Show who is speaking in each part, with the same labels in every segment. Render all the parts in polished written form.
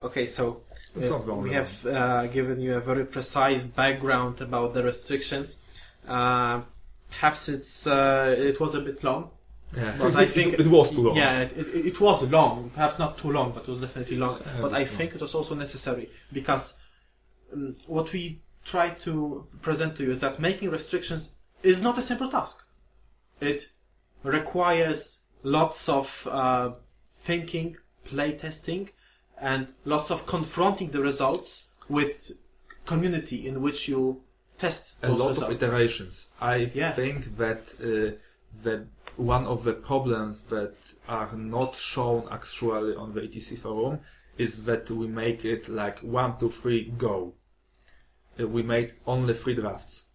Speaker 1: Okay, so we
Speaker 2: long.
Speaker 1: have given you a very precise background about the restrictions. Perhaps it was a bit long.
Speaker 2: Yeah,
Speaker 1: but I think
Speaker 2: it was too long.
Speaker 1: Yeah, it was long. Perhaps not too long, but it was definitely long. But I think it was also necessary because what we try to present to you is that making restrictions is not a simple task. It requires lots of thinking, playtesting, and lots of confronting the results with community in which you test those results.
Speaker 2: A lot of iterations. I think that that one of the problems that are not shown actually on the ETC forum is that we make it like 1, 2, 3, go. We made only 3 drafts.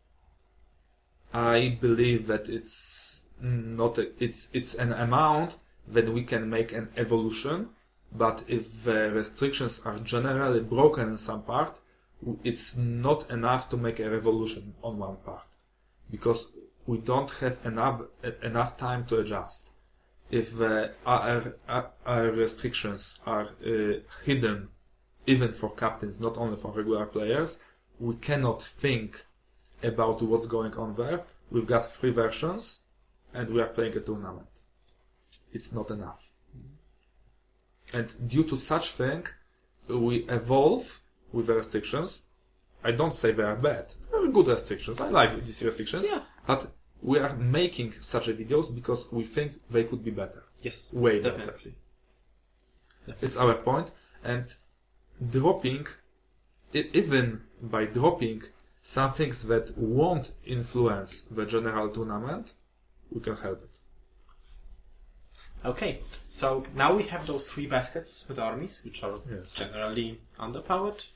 Speaker 2: I believe that it's not it's an amount that we can make an evolution, but if the restrictions are generally broken in some part, it's not enough to make a revolution on one part, because we don't have enough time to adjust. If the our restrictions are hidden, even for captains, not only for regular players, we cannot think about what's going on there. We've got 3 versions, and we are playing a tournament. It's not enough. And due to such thing, we evolve with the restrictions. I don't say they are bad. They're good restrictions. I like these restrictions. Yeah. But we are making such videos because we think they could be better.
Speaker 1: Yes.
Speaker 2: Way
Speaker 1: definitely.
Speaker 2: better. It's our point. And dropping, even by dropping some things that won't influence the general tournament, we can help it.
Speaker 1: Okay, so now we have those 3 baskets with armies, which are generally underpowered,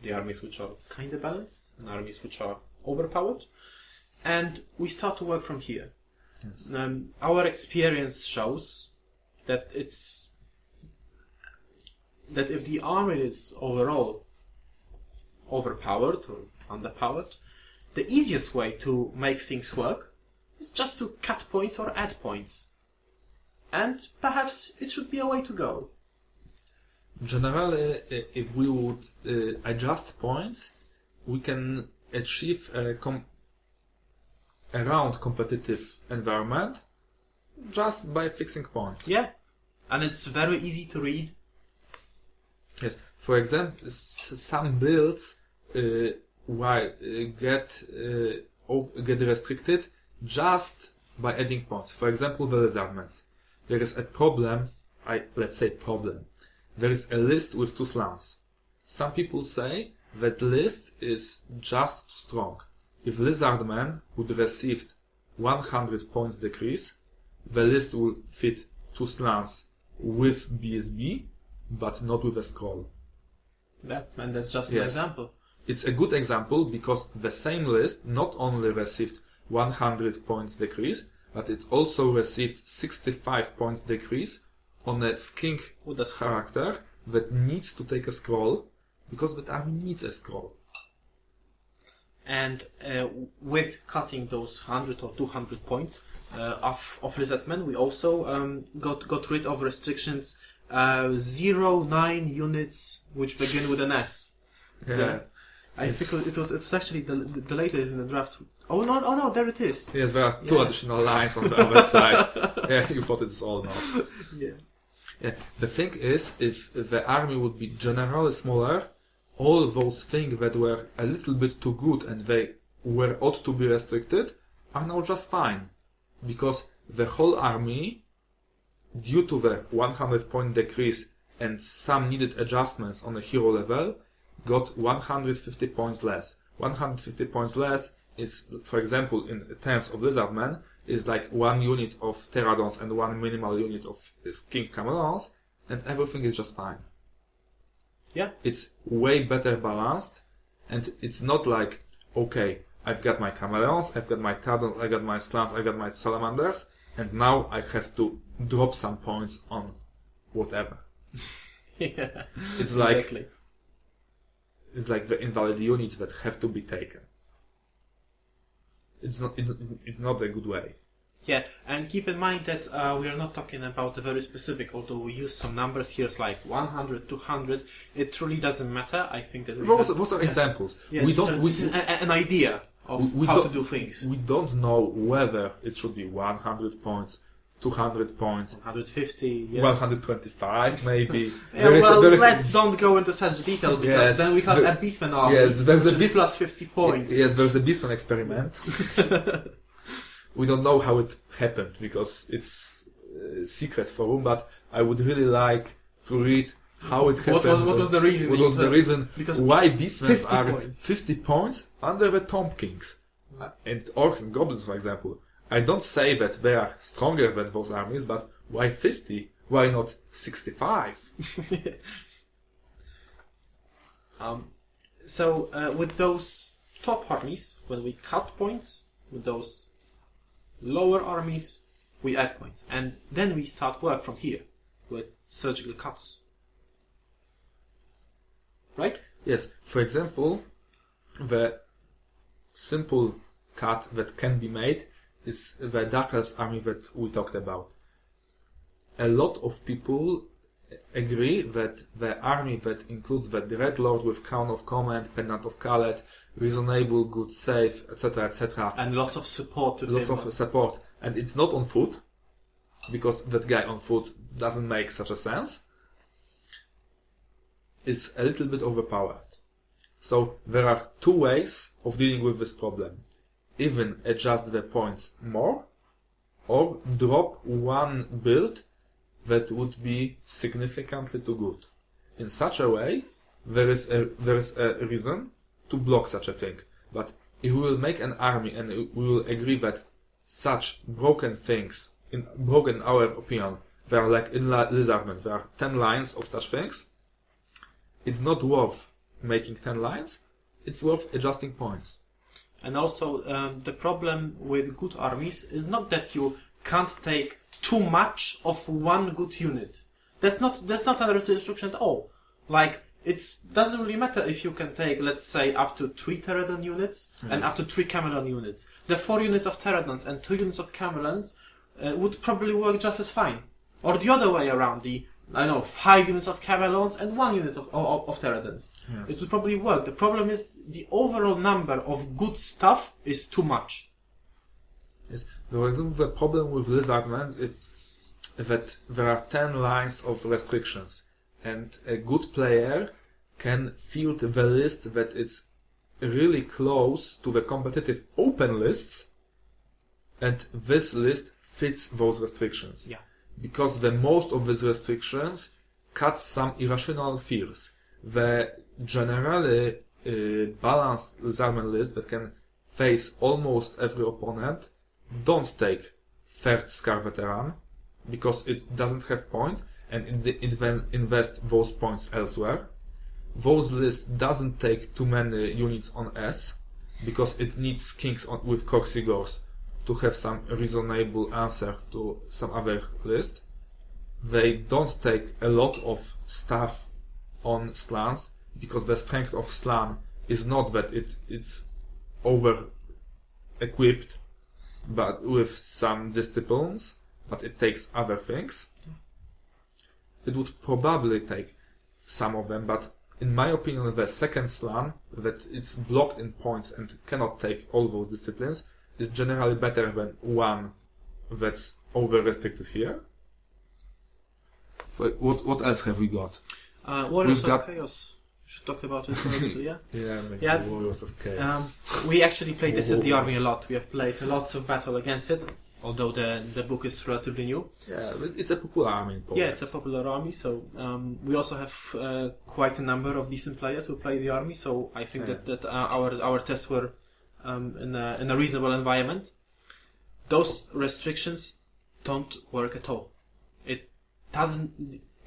Speaker 1: the armies which are kind of balanced, and armies which are overpowered, and we start to work from here. Yes. Our experience shows that that if the army is overall overpowered or underpowered, the easiest way to make things work is just to cut points or add points. And perhaps it should be a way to go.
Speaker 2: Generally, if we would adjust points, we can achieve a round competitive environment just by fixing points.
Speaker 1: Yeah, and it's very easy to read.
Speaker 2: Yes. For example, some builds get restricted just by adding points. For example, the Lizardmen. There is a problem, let's say problem. There is a list with 2 slants. Some people say that list is just too strong. If Lizardmen would receive 100 points decrease, the list will fit 2 slants with BSB, but not with a scroll.
Speaker 1: Yeah, and that's just an example.
Speaker 2: It's a good example because the same list not only received 100 points decrease, but it also received 65 points decrease on a skink character that needs to take a scroll, because that army needs a scroll.
Speaker 1: And with cutting those 100 or 200 points of Lizardmen, we also got rid of restrictions 0-9 units which begin with an S.
Speaker 2: Yeah.
Speaker 1: I think it was actually the latest in the draft. Oh no, there it is.
Speaker 2: Yes, there are 2 additional lines on the other side. Yeah, you thought it is all now. Yeah. The thing is, if the army would be generally smaller, all those things that were a little bit too good and they ought to be restricted are now just fine. Because the whole army, due to the 100 point decrease and some needed adjustments on the hero level, got 150 points less. 150 points less is, for example, in terms of Lizardmen, is like 1 unit of Pterodons and 1 minimal unit of Skink Camelons, and everything is just fine.
Speaker 1: Yeah.
Speaker 2: It's way better balanced, and it's not like, okay, I've got my Camelons, I've got my Pterodons, I've got my Slants, I've got my Salamanders, and now I have to drop some points on whatever.
Speaker 1: Yeah.
Speaker 2: It's like
Speaker 1: exactly.
Speaker 2: It's like the invalid units that have to be taken. It's not a good way.
Speaker 1: Yeah, and keep in mind that we are not talking about a very specific, although we use some numbers here, it's like 100, 200. It truly doesn't matter. I think that
Speaker 2: those are examples.
Speaker 1: Yeah, this is an idea of how to do things.
Speaker 2: We don't know whether it should be 100 points, 200 points,
Speaker 1: 150,
Speaker 2: 125 maybe.
Speaker 1: Let's don't go into such detail because then we have a Beastman army.
Speaker 2: Yes, there's a
Speaker 1: plus 50 points.
Speaker 2: Yes, there's a Beastman experiment. We don't know how it happened because it's a secret forum, but I would really like to read how it happened.
Speaker 1: What was the reason?
Speaker 2: What was the reason why Beastmen are
Speaker 1: points.
Speaker 2: 50 points under the Tomb Kings? And Orcs and Goblins, for example. I don't say that they are stronger than those armies, but why 50? Why not 65?
Speaker 1: So with those top armies, when we cut points, with those lower armies, we add points. And then we start work from here with surgical cuts. Right?
Speaker 2: Yes. For example, the simple cut that can be made is the Dark Elves army that we talked about. A lot of people agree that the army that includes the Dreadlord with Crown of Command, Pendant of Khaled, reasonable, good save, etc.,
Speaker 1: and lots of support to
Speaker 2: lots of support, and it's not on foot, because that guy on foot doesn't make such a sense, is a little bit overpowered. So there are two ways of dealing with this problem. Even adjust the points more, or drop one build that would be significantly too good. In such a way, there is a reason to block such a thing. But if we will make an army and we will agree that such broken things, broken in our opinion, they are like in Lizardmen, there are 10 lines of such things, it's not worth making 10 lines, it's worth adjusting points.
Speaker 1: And also, the problem with good armies is not that you can't take too much of one good unit. That's not a restriction at all. Like, it doesn't really matter if you can take, let's say, up to 3 Pterodon units and up to 3 Camelon units. The 4 units of Pterodons and 2 units of Camelons would probably work just as fine. Or the other way around, 5 units of Camelons and 1 unit of Pterodons. Yes. It would probably work. The problem is the overall number of good stuff is too much.
Speaker 2: Yes. For example, the problem with Lizardmen is that there are 10 lines of restrictions, and a good player can field the list that is really close to the competitive open lists, and this list fits those restrictions.
Speaker 1: Yeah.
Speaker 2: Because the most of these restrictions cuts some irrational fears. The generally balanced Lizardman list that can face almost every opponent don't take third Scar Veteran because it doesn't have point and it then invests those points elsewhere. Those list doesn't take too many units on S because it needs kings with Corkscrews to have some reasonable answer to some other list. They don't take a lot of stuff on Slans because the strength of Slan is not that it's over equipped but with some disciplines, but it takes other things. It would probably take some of them, but in my opinion the second Slan that it's blocked in points and cannot take all those disciplines is generally better than one that's over restricted here. So what else have we got?
Speaker 1: Warriors of Chaos. We should talk about it a little, yeah?
Speaker 2: Yeah, Warriors of Chaos.
Speaker 1: We actually played this at the army a lot. We have played lots of battle against it, although the book is relatively new.
Speaker 2: Yeah, it's a popular army in Poland.
Speaker 1: Yeah, it's a popular army, so we also have quite a number of decent players who play the army, so I think that our tests were in a reasonable environment. Those restrictions don't work at all.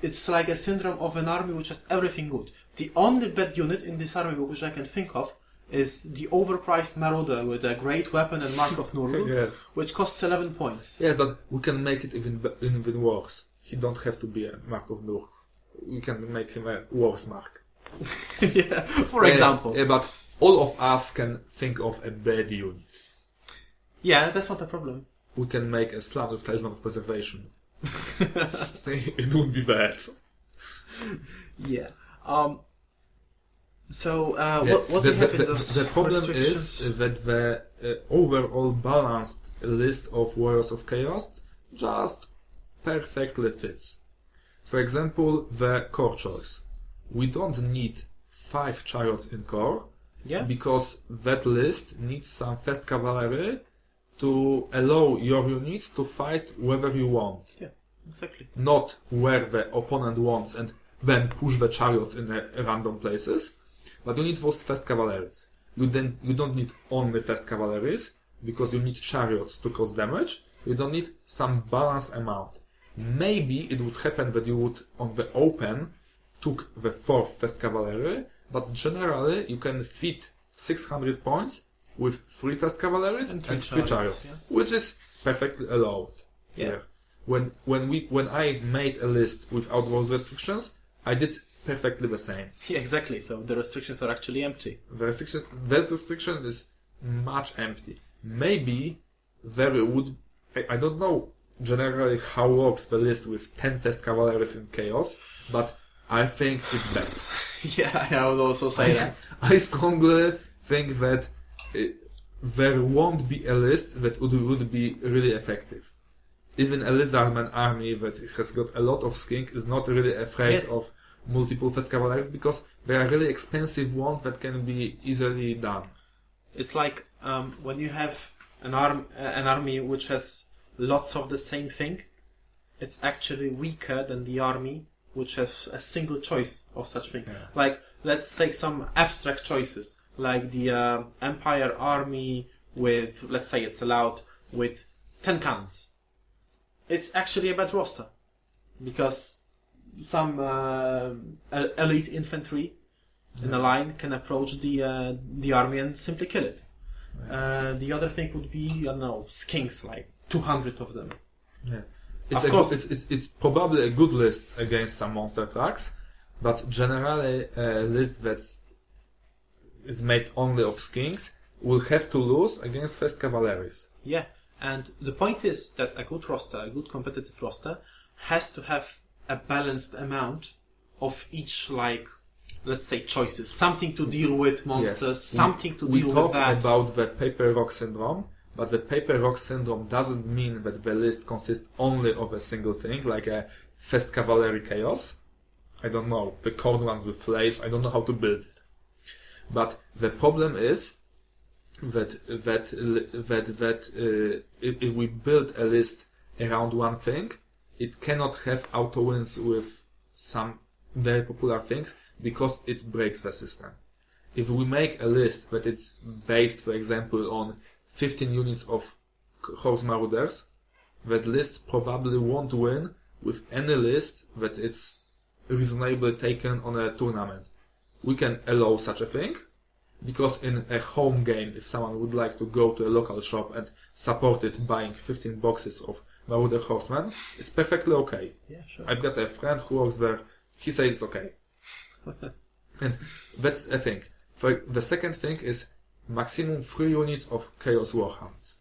Speaker 1: It's like a syndrome of an army which has everything good. The only bad unit in this army book which I can think of is the overpriced Marauder with a great weapon and Mark of Nurgle,
Speaker 2: yes.
Speaker 1: which costs 11 points.
Speaker 2: Yeah, but we can make it even worse. He don't have to be a Mark of Nurgle. We can make him a worse Mark.
Speaker 1: Yeah, for example.
Speaker 2: Yeah, but all of us can think of a bad unit.
Speaker 1: Yeah, that's not a problem.
Speaker 2: we can make a slam with Talisman of Preservation. It would be bad.
Speaker 1: Yeah. What do you have in those
Speaker 2: the problem
Speaker 1: restrictions?
Speaker 2: is that the overall balanced list of Warriors of Chaos just perfectly fits. For example, the core choice. We don't need 5 chariots in core, because that list needs some fast cavalry to allow your units to fight wherever you want.
Speaker 1: Yeah, exactly.
Speaker 2: Not where the opponent wants and then push the chariots in random places, but you need those fast cavalries. You don't need only fast cavalries, because you need chariots to cause damage. You don't need some balanced amount. Maybe it would happen that you would, on the open, took the 4th fast cavalry, but generally you can fit 600 points with 3 fast cavalries and 3 chariots, which is perfectly allowed.
Speaker 1: Yeah.
Speaker 2: When I made a list without those restrictions, I did perfectly the same.
Speaker 1: Yeah, exactly. So the restrictions are actually empty.
Speaker 2: This restriction is much empty. Maybe there would, I don't know generally how works the list with 10 fast cavalries in chaos, but I think it's bad.
Speaker 1: Yeah, I would also say that.
Speaker 2: I strongly think that there won't be a list that would be really effective. Even a Lizardman army that has got a lot of skink is not really afraid of multiple fast cavalries, because they are really expensive ones that can be easily done.
Speaker 1: It's like when you have an army which has lots of the same thing, it's actually weaker than the army which has a single choice of such thing.
Speaker 2: Yeah.
Speaker 1: Like, let's take some abstract choices, like the Empire army with, let's say it's allowed, with 10 cannons. It's actually a bad roster, because some elite infantry in a line can approach the army and simply kill it. The other thing would be, I don't know, skinks, like 200 of them.
Speaker 2: Yeah. It's probably a good list against some monster trucks, but generally a list that is made only of skinks will have to lose against fast cavalries.
Speaker 1: Yeah, and the point is that a good roster, a good competitive roster, has to have a balanced amount of each, like, let's say, choices. Something to deal with monsters, something to deal with that.
Speaker 2: We talk about the paper rock syndrome, but the paper rock syndrome doesn't mean that the list consists only of a single thing, like a fast cavalry chaos. I don't know, the corn ones with flails, I don't know how to build it. But the problem is that if we build a list around one thing, it cannot have auto wins with some very popular things, because it breaks the system. If we make a list that it's based, for example, on 15 units of horse marauders, that list probably won't win with any list that it's reasonably taken on a tournament. We can allow such a thing, because in a home game, if someone would like to go to a local shop and support it buying 15 boxes of Marauder Horsemen, it's perfectly okay.
Speaker 1: Yeah, sure.
Speaker 2: I've got a friend who works there, he says it's okay. And that's a thing. For the second thing is maximum 3 units of Chaos Warhounds.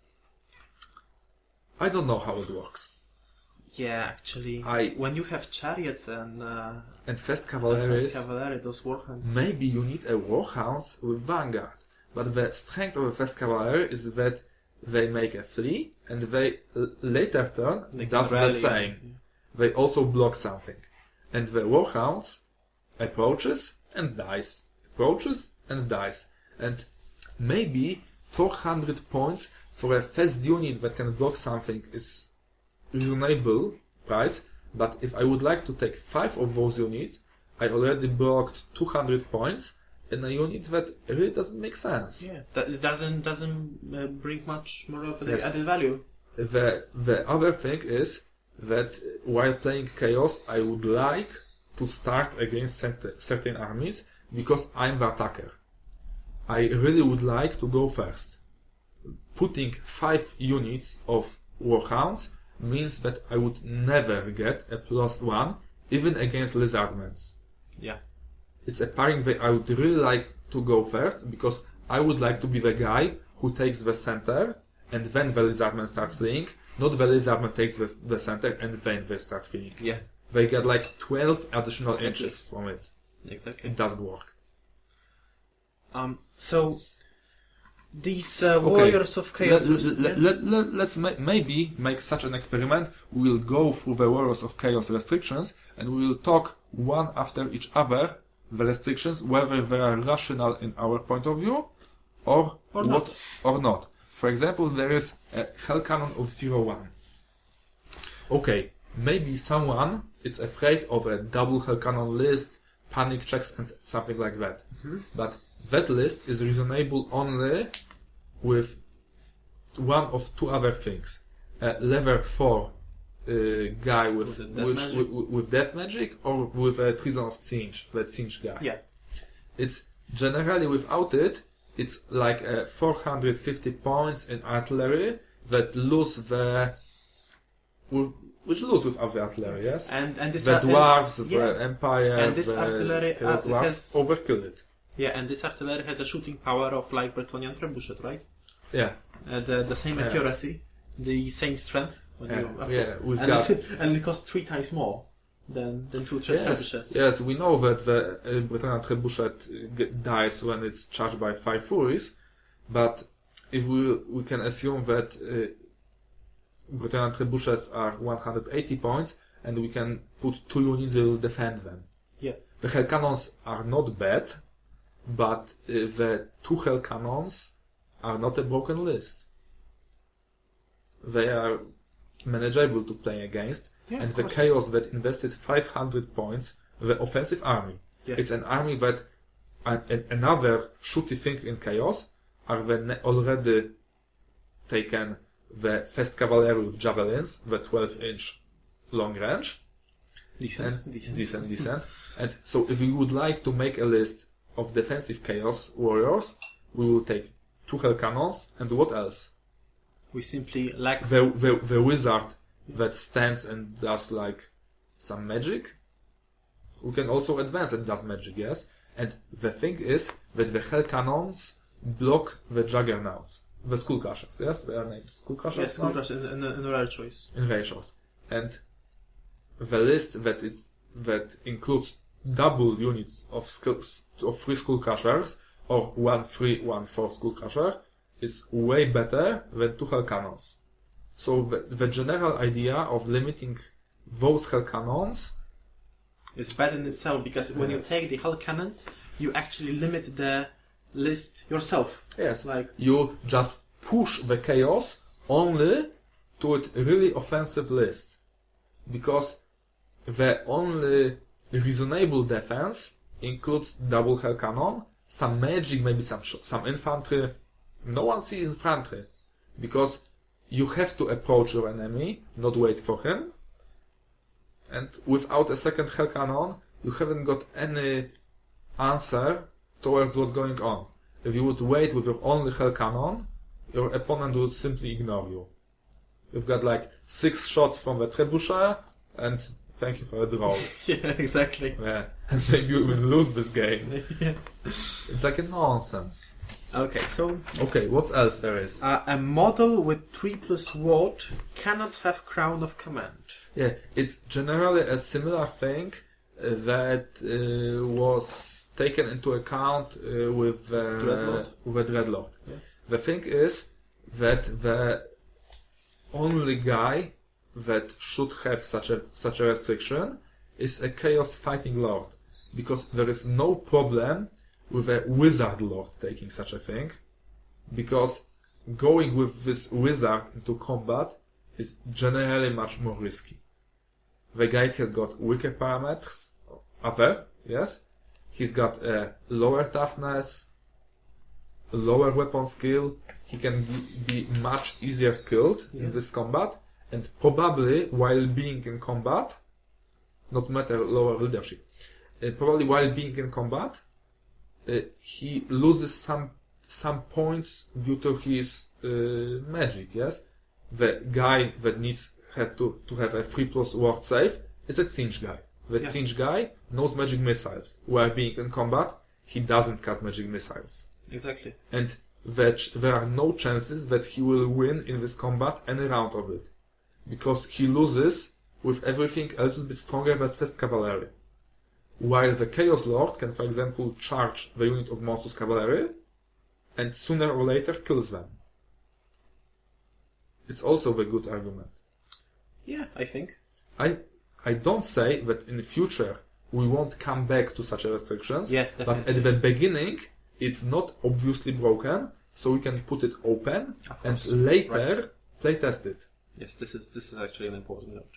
Speaker 2: I don't know how it works.
Speaker 1: Yeah, actually, when you have chariots and
Speaker 2: fast cavalry,
Speaker 1: those warhounds.
Speaker 2: Maybe you need a warhounds with vanguard, but the strength of a fast cavalry is that they make a flee, and they later turn does the same. Yeah. They also block something, and the warhounds approaches and dies, and maybe 400 points for a fast unit that can block something is reasonable price, but if I would like to take 5 of those units, I already blocked 200 points in a unit that really doesn't make sense.
Speaker 1: Yeah, it doesn't bring much more of the added value.
Speaker 2: The other thing is that while playing Chaos, I would like to start against certain armies, because I'm the attacker. I really would like to go first. Putting 5 units of Warhounds means that I would never get a +1, even against Lizardmans.
Speaker 1: Yeah.
Speaker 2: It's a pairing that I would really like to go first, because I would like to be the guy who takes the center, and then the Lizardman starts fleeing, Not the lizardman takes the center and then they start filling.
Speaker 1: Yeah.
Speaker 2: They get like 12 additional
Speaker 1: Exactly.
Speaker 2: inches from it.
Speaker 1: Exactly.
Speaker 2: It doesn't work.
Speaker 1: So these warriors of chaos.
Speaker 2: Let's maybe make such an experiment. We'll go through the warriors of chaos restrictions and we'll talk one after each other the restrictions, whether they are rational in our point of view or not. For example, there is a hell cannon of 0-1. Okay, maybe someone is afraid of a double hell cannon list, panic checks and something like that. But that list is reasonable only with one of two other things. A level 4 guy with death magic or with a Treason of Tzeentch, that Tzeentch guy.
Speaker 1: Yeah.
Speaker 2: It's generally without it, it's like 450 points in artillery that lose which lose without the artillery, yes?
Speaker 1: And this
Speaker 2: the dwarves, the empire,
Speaker 1: and this
Speaker 2: the
Speaker 1: artillery
Speaker 2: dwarves overkill it.
Speaker 1: Yeah, and this artillery has a shooting power of like Bretonnian trebuchet, right?
Speaker 2: Yeah.
Speaker 1: The same accuracy, the same strength.
Speaker 2: We've
Speaker 1: and
Speaker 2: got...
Speaker 1: and it costs 3 times more than 2 trebuchets.
Speaker 2: Yes, we know that the Bretonnian trebuchet dies when it's charged by 5 furies, but if we can assume that Bretonnian trebuchets are 180 points, and we can put 2 units that will defend them.
Speaker 1: Yeah.
Speaker 2: The hell cannons are not bad, but the 2 hell cannons are not a broken list. They are manageable to play against, and the chaos that invested 500 points, the offensive army.
Speaker 1: Yeah.
Speaker 2: It's an army that another shooty thing in chaos are the already taken the first cavalry with javelins, the 12-inch long range. Decent. And so if we would like to make a list of defensive chaos warriors, we will take 2 hell cannons, and what else?
Speaker 1: We simply lack
Speaker 2: the wizard that stands and does like some magic. We can also advance and does magic, yes? And the thing is that the hell cannons block the juggernauts. The skull crushers, yes? They are named skull crushers.
Speaker 1: Yes, skull crushers in rare choice.
Speaker 2: In rare choice. And the list that includes double units of 3 skull crushers or 1-3, 1-4 skull crusher is way better than 2 hell cannons. So the general idea of limiting those hell cannons
Speaker 1: is bad in itself, because when you take the hell cannons, you actually limit the list yourself.
Speaker 2: Yes,
Speaker 1: like
Speaker 2: you just push the chaos only to a really offensive list, because the only reasonable defense includes double hell cannon, some magic, maybe some infantry. No one sees infantry, because you have to approach your enemy, not wait for him. And without a second hell cannon, you haven't got any answer towards what's going on. If you would wait with your only hell cannon, your opponent would simply ignore you. You've got like 6 shots from the trebuchet, and thank you for a draw.
Speaker 1: Yeah, exactly.
Speaker 2: Yeah, and maybe you will lose this game. Yeah. It's like a nonsense. Okay, what else there is?
Speaker 1: A model with 3+ ward cannot have crown of command.
Speaker 2: Yeah, it's generally a similar thing that was taken into account with the Dreadlord.
Speaker 1: Yeah.
Speaker 2: The thing is that the only guy that should have such a restriction is a Chaos Fighting Lord, because there is no problem with a Wizard Lord taking such a thing, because going with this wizard into combat is generally much more risky. The guy has got weaker parameters, yes? He's got a lower toughness, lower weapon skill, he can be much easier killed in this combat, and probably while being in combat, not matter lower leadership, probably while being in combat, he loses some points due to his magic, yes? The guy that needs to have a 3+ ward save is a Tzeentch guy. The Tzeentch guy knows magic missiles. While being in combat, he doesn't cast magic missiles.
Speaker 1: Exactly.
Speaker 2: And there are no chances that he will win in this combat any round of it. because he loses with everything a little bit stronger than First Cavalry. While the Chaos Lord can, for example, charge the unit of Monstrous Cavalry and sooner or later kills them. It's also a good argument.
Speaker 1: Yeah, I think.
Speaker 2: I don't say that in the future we won't come back to such restrictions,
Speaker 1: Yeah,
Speaker 2: but
Speaker 1: definitely.
Speaker 2: at the beginning it's not obviously broken, so we can put it open and later playtest it.
Speaker 1: Yes, this is actually an important note.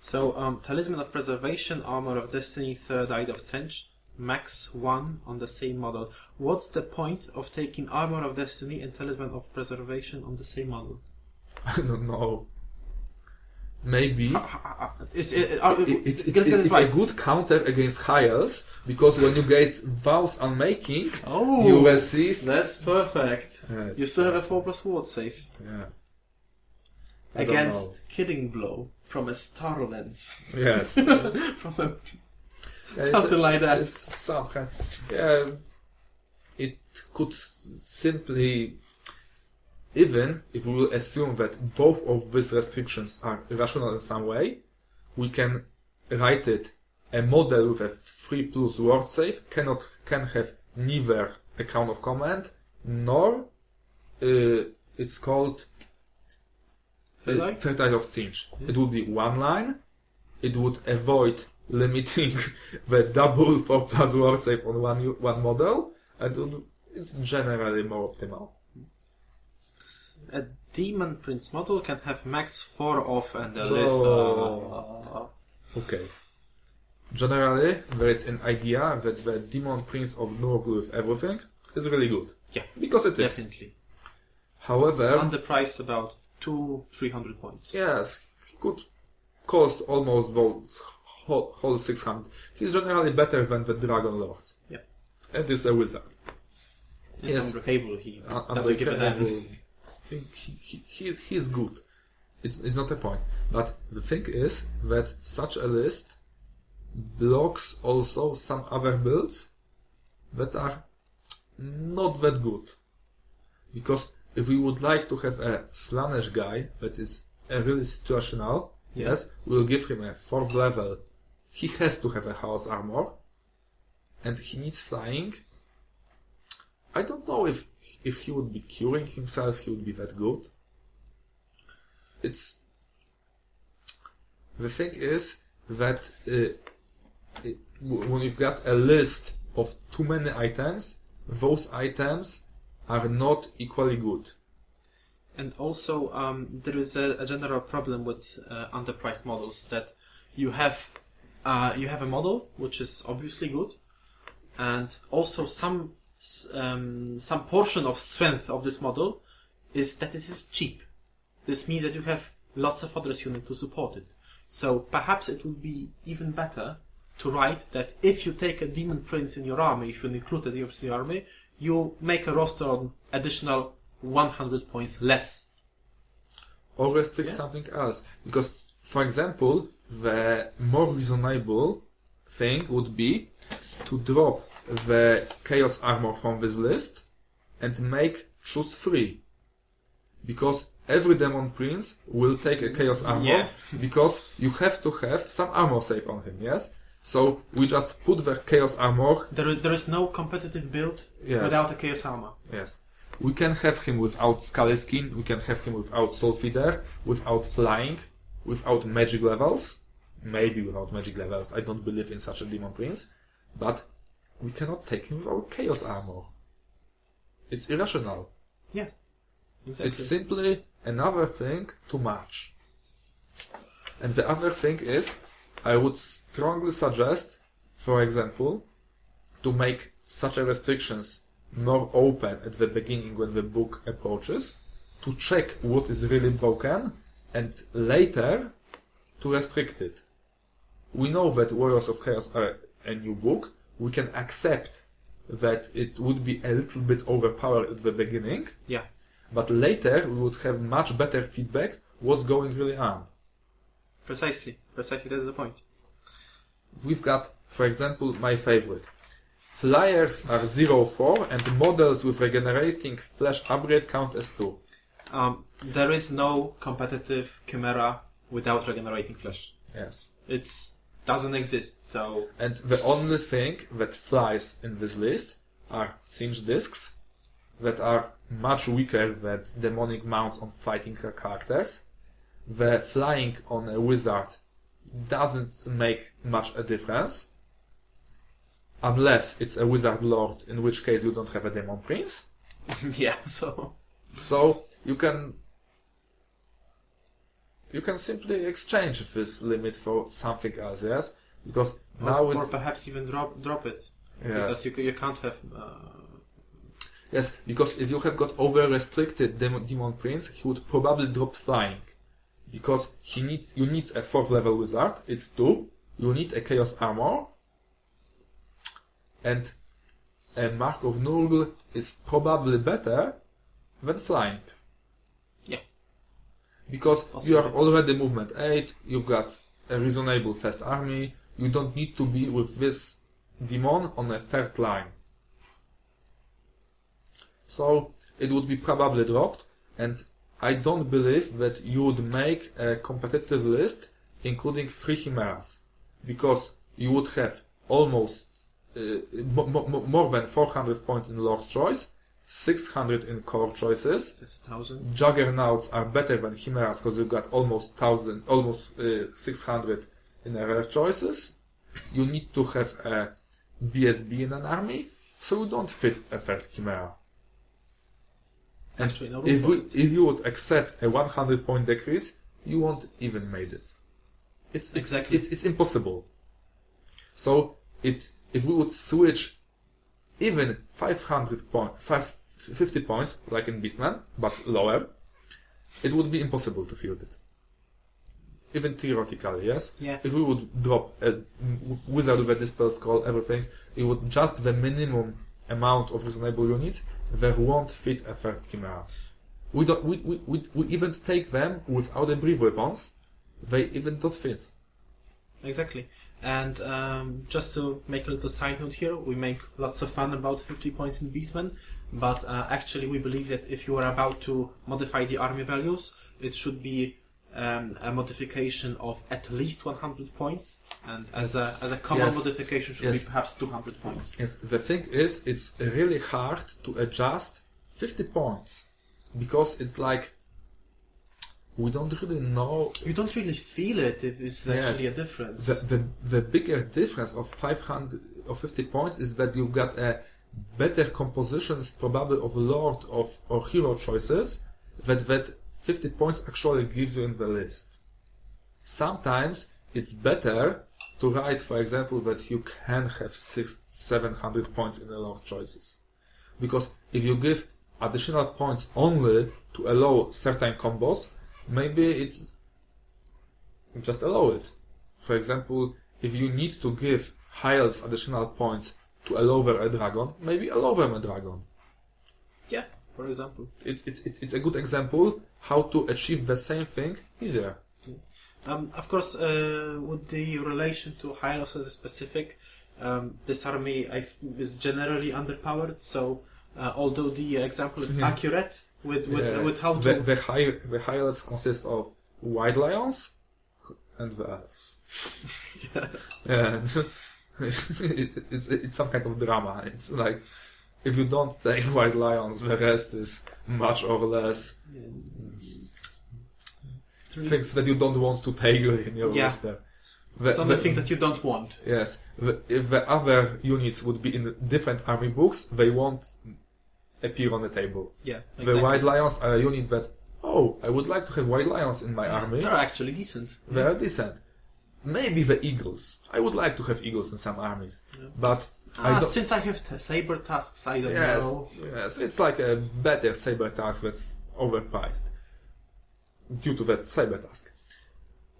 Speaker 1: So, Talisman of Preservation, Armor of Destiny, Third Eye of Cench, max 1 on the same model. What's the point of taking Armor of Destiny and Talisman of Preservation on the same model?
Speaker 2: I don't know. Maybe
Speaker 1: It's
Speaker 2: a good counter against high elves, because when you get Vows Unmaking,
Speaker 1: Oh,
Speaker 2: you receive.
Speaker 1: that's perfect.
Speaker 2: Yeah,
Speaker 1: You still have a 4+ ward save.
Speaker 2: Yeah. I don't
Speaker 1: Against
Speaker 2: know.
Speaker 1: Killing Blow from a Star Lens.
Speaker 2: Yes.
Speaker 1: From a something like that.
Speaker 2: It's some kind. Yeah. It could simply, even if we will assume that both of these restrictions are rational in some way, we can write it. A model with a 3+ word save can have neither a Crown of Command nor it's called Third Eye of Cench. It would be one line. It would avoid limiting the double 4+ word save on one model, and it's generally more optimal.
Speaker 1: A Demon Prince model can have max 4 off and a
Speaker 2: Oh.
Speaker 1: list.
Speaker 2: Okay. Generally, there is an idea that the Demon Prince of Nurgle with everything is really good.
Speaker 1: Yeah,
Speaker 2: Because it is.
Speaker 1: definitely.
Speaker 2: However,
Speaker 1: Underpriced about 200-300 points.
Speaker 2: yes, he could cost almost those whole 600. He's generally better than the Dragon Lords.
Speaker 1: Yeah.
Speaker 2: And is a wizard.
Speaker 1: It's
Speaker 2: Yes.
Speaker 1: unbreakable. He doesn't give a damn.
Speaker 2: He's good. It's not a point. But the thing is that such a list blocks also some other builds that are not that good. Because if we would like to have a Slanesh guy that is a really situational, yes, we'll give him a 4th level. He has to have a house armor, and he needs flying. I don't know if he would be curing himself, he would be that good. It's the thing is that when you've got a list of too many items, those items are not equally good.
Speaker 1: And also, there is a general problem with underpriced models that you have a model which is obviously good, and also some portion of strength of this model is that it is cheap. This means that you have lots of others units to support it. So perhaps it would be even better to write that if you take a Demon Prince in your army, if you include a Demon Prince in your army, you make a roster on additional 100 points less.
Speaker 2: Or restrict something else. Because, for example, the more reasonable thing would be to drop the Chaos Armor from this list and choose 3. Because every Demon Prince will take a Chaos Armor, because you have to have some armor save on him, yes? So we just put the Chaos Armor.
Speaker 1: There is no competitive build without a Chaos Armor.
Speaker 2: Yes. We can have him without Scully Skin, we can have him without Soul Feeder, without flying, without magic levels. Maybe without magic levels, I don't believe in such a Demon Prince. But we cannot take him without Chaos Armor. It's irrational.
Speaker 1: Yeah, exactly.
Speaker 2: It's simply another thing to match. And the other thing is, I would strongly suggest, for example, to make such a restrictions more open at the beginning when the book approaches, to check what is really broken, and later to restrict it. We know that Warriors of Chaos are a new book. We can accept that it would be a little bit overpowered at the beginning.
Speaker 1: Yeah.
Speaker 2: But later we would have much better feedback what's going really on.
Speaker 1: Precisely, that's the point.
Speaker 2: We've got, for example, my favorite. Flyers are 0-4 and models with regenerating flesh upgrade count as 2.
Speaker 1: There is no competitive Chimera without regenerating flesh.
Speaker 2: Yes.
Speaker 1: It doesn't exist, so...
Speaker 2: And the only thing that flies in this list are cinch discs that are much weaker than demonic mounts on fighting characters. The flying on a wizard doesn't make much a difference. Unless it's a wizard lord, in which case you don't have a demon prince.
Speaker 1: Yeah, so
Speaker 2: you can simply exchange this limit for something else, yes? Because now
Speaker 1: or perhaps even drop it.
Speaker 2: Yes.
Speaker 1: Because you can't have...
Speaker 2: Yes, because if you have got over-restricted demon prince, he would probably drop flying. Because you need a 4th level wizard, it's 2, you need a chaos armor, and a Mark of Nurgle is probably better than flying.
Speaker 1: Yeah.
Speaker 2: Because
Speaker 1: Possibly.
Speaker 2: you are already movement 8, you've got a reasonable fast army, you don't need to be with this demon on a first line. So it would be probably dropped, and I don't believe that you would make a competitive list including 3 chimeras, because you would have almost more than 400 points in Lord Choice, 600 in core choices.
Speaker 1: That's 1,000.
Speaker 2: Juggernauts are better than chimeras because you've got almost 600 in rare choices. You need to have a BSB in an army, so you don't fit a 3rd chimera. And
Speaker 1: Actually, no
Speaker 2: if you would accept a 100 point decrease, you won't even made it. It's impossible. So if we would switch even 50 points, like in Beastman, but lower, it would be impossible to field it. Even theoretically, yes?
Speaker 1: Yeah.
Speaker 2: If we would drop a wizard with a dispel scroll, everything, it would just the minimum amount of reasonable units that won't fit a 3rd chimera. We even take them without the brief weapons, they even don't fit.
Speaker 1: Exactly. And just to make a little side note here, we make lots of fun about 50 points in Beastman, but actually we believe that if you are about to modify the army values, it should be a modification of at least 100 points, and as a common modification should be perhaps 200 points.
Speaker 2: Yes, the thing is, it's really hard to adjust 50 points, because it's like, we don't really know.
Speaker 1: You don't really feel it if it's actually a difference.
Speaker 2: The bigger difference of 500 or 50 points is that you've got a better compositions probably of Lord or Hero choices that 50 points actually gives you in the list. Sometimes it's better to write, for example, that you can have 600-700 points in the Lord choices. Because if you give additional points only to allow certain combos, maybe it's just allow it. For example, if you need to give high elves additional points to allow them a dragon, maybe allow them a dragon.
Speaker 1: Yeah, for example.
Speaker 2: It's a good example how to achieve the same thing easier.
Speaker 1: Of course, with the relation to high elves as a specific, this army is generally underpowered. So, although the example is accurate with how to
Speaker 2: the high elves consist of white lions and the elves. And it's some kind of drama. It's like, if you don't take white lions, the rest is much or less things that you don't want to take in your roster.
Speaker 1: Some of the things that you don't want.
Speaker 2: Yes. If the other units would be in different army books, they won't appear on the table.
Speaker 1: Yeah, exactly.
Speaker 2: The white lions are a unit that, I would like to have white lions in my army.
Speaker 1: They're actually decent.
Speaker 2: They are decent. Maybe the eagles. I would like to have eagles in some armies. Yeah. But
Speaker 1: since I have saber tusks, I don't know.
Speaker 2: Yes, it's like a better saber tusk that's overpriced due to that saber tusk.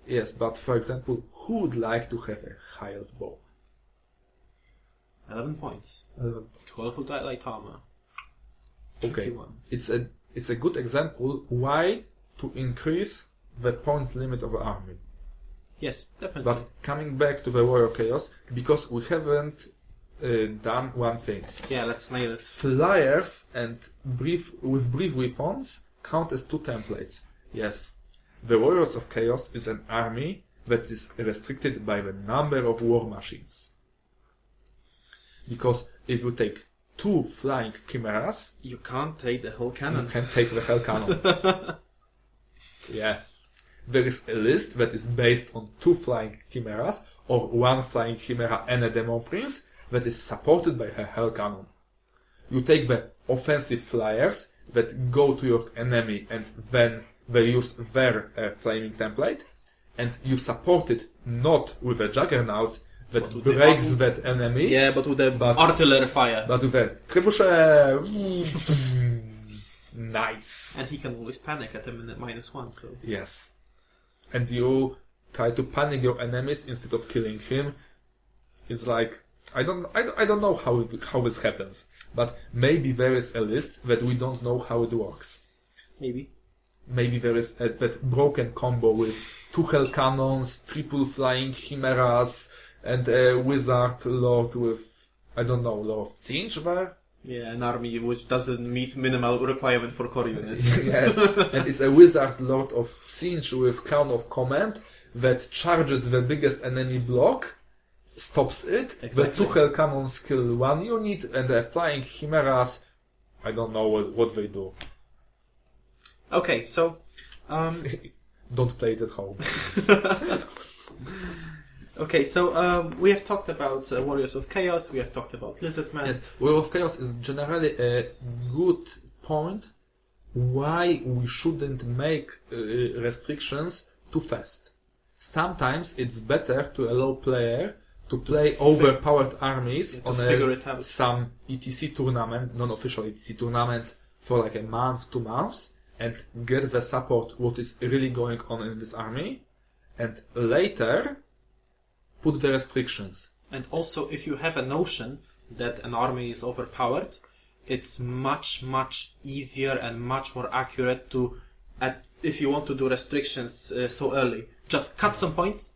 Speaker 2: Yes, but for example, who would like to have a high elf bow?
Speaker 1: 11 points. 12 with light armor.
Speaker 2: Okay, it's a good example why to increase the points limit of the army.
Speaker 1: Yes, definitely.
Speaker 2: But coming back to the Warrior Chaos, because we haven't done one thing.
Speaker 1: Yeah, let's nail it.
Speaker 2: Flyers and brief weapons count as 2 templates. Yes, the Warriors of Chaos is an army that is restricted by the number of war machines. Because if you take 2 flying chimeras,
Speaker 1: You can't take the whole cannon.
Speaker 2: you can take the hell cannon. Yeah. There is a list that is based on 2 flying chimeras, or 1 flying chimera and a demon prince, that is supported by a hell cannon. You take the offensive flyers that go to your enemy and then they use their flaming template, and you support it not with a juggernaut that
Speaker 1: But with the
Speaker 2: breaks
Speaker 1: arm-
Speaker 2: that enemy,
Speaker 1: Yeah, but with the artillery fire.
Speaker 2: but with a trebuchet. Nice.
Speaker 1: And he can always panic at a minute -1, so...
Speaker 2: Yes. And you try to panic your enemies instead of killing him. It's like, I don't know how this happens, but maybe there is a list that we don't know how it works.
Speaker 1: Maybe.
Speaker 2: Maybe there is that broken combo with 2 hell cannons, triple flying chimeras, and a wizard lord with, I don't know, Lord of Cinch there?
Speaker 1: Yeah, an army which doesn't meet minimal requirement for core units.
Speaker 2: Yes, and it's a wizard lord of Cinch with crown of command that charges the biggest enemy block, stops it,
Speaker 1: Exactly.
Speaker 2: the 2 hell cannons kill 1 unit, and the flying chimeras, I don't know what they do.
Speaker 1: Okay, so...
Speaker 2: Don't play it at home.
Speaker 1: Okay, so we have talked about Warriors of Chaos, we have talked about Lizardman.
Speaker 2: Yes, War of Chaos is generally a good point why we shouldn't make restrictions too fast. Sometimes it's better to allow player to play overpowered armies
Speaker 1: to
Speaker 2: on
Speaker 1: figure it out.
Speaker 2: some ETC tournament, non-official ETC tournaments for like a month, 2 months, and get the support what is really going on in this army, and later put the restrictions.
Speaker 1: And also, if you have a notion that an army is overpowered, it's much, much easier and much more accurate to, if you want to do restrictions so early, just cut some points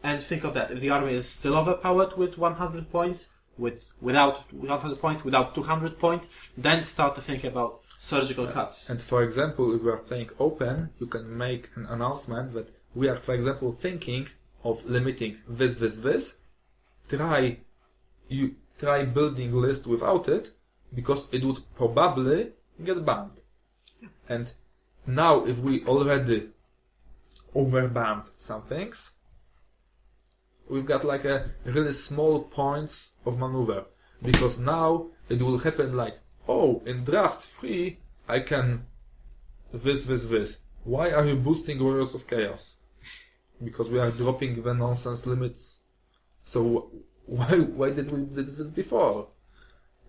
Speaker 1: and think of that. If the army is still overpowered with 100 points, without 100 points, without 200 points, then start to think about surgical cuts.
Speaker 2: And for example, if we are playing open, you can make an announcement that we are, for example, thinking of limiting this. Try building list without it, because it would probably get banned. And now, if we already overbanned some things, we've got like a really small points of maneuver, because now it will happen like, oh, in draft 3 I can this. Why are you boosting Warriors of Chaos? Because we are dropping the nonsense limits. So why did we did this before?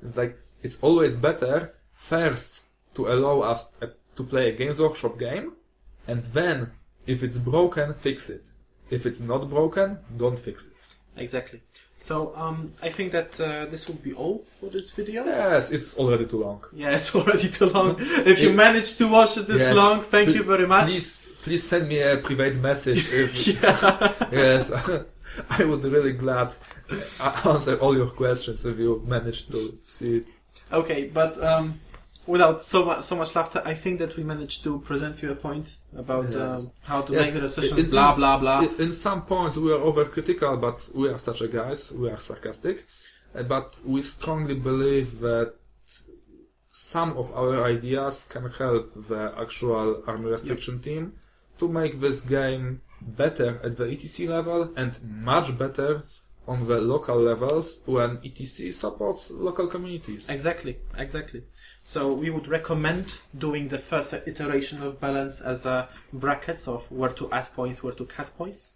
Speaker 2: It's like, it's always better first to allow us to play a Games Workshop game, and then if it's broken, fix it. If it's not broken, don't fix it.
Speaker 1: Exactly. So I think that this would be all for this video.
Speaker 2: Yes, it's already too long.
Speaker 1: Yeah, it's already too long. If you managed to watch it this
Speaker 2: Yes.
Speaker 1: long, thank you very much.
Speaker 2: Please send me a private message. If,
Speaker 1: Yeah.
Speaker 2: Yes, I would really glad answer all your questions if you managed to see it.
Speaker 1: Okay, but without so much laughter, I think that we managed to present you a point about
Speaker 2: Yes.
Speaker 1: how to
Speaker 2: Yes,
Speaker 1: make the decisions.
Speaker 2: in-
Speaker 1: Blah blah blah.
Speaker 2: In some points we are overcritical, but we are such a guys, we are sarcastic. But we strongly believe that some of our ideas can help the actual army restriction team to make this game better at the ETC level and much better on the local levels when ETC supports local communities.
Speaker 1: Exactly. So we would recommend doing the first iteration of balance as brackets of where to add points, where to cut points.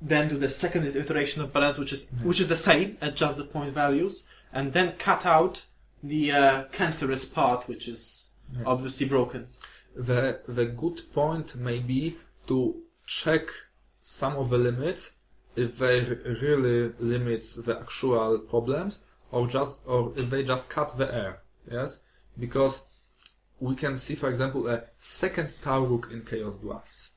Speaker 1: Then do the second iteration of balance, which is the same, adjust the point values, and then cut out the cancerous part, which is obviously broken.
Speaker 2: The good point may be to check some of the limits if they really limits the actual problems, or if they just cut the air. Yes, because we can see, for example, a second Tauruk in Chaos Dwarfs.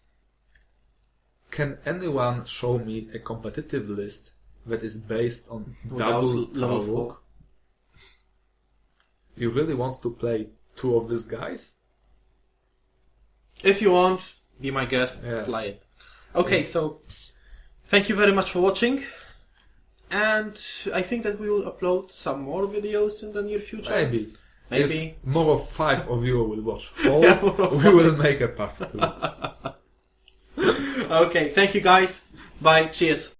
Speaker 2: Can anyone show me a competitive list that is based on double
Speaker 1: level
Speaker 2: Tauruk?
Speaker 1: 4.
Speaker 2: You really want to play 2 of these guys?
Speaker 1: If you want, be my guest,
Speaker 2: Yes.
Speaker 1: play it. Okay, so thank you very much for watching. And I think that we will upload some more videos in the near future.
Speaker 2: Maybe.
Speaker 1: Maybe.
Speaker 2: If more of 5 of you will watch all, we will make a part 2.
Speaker 1: Okay, thank you guys. Bye. Cheers.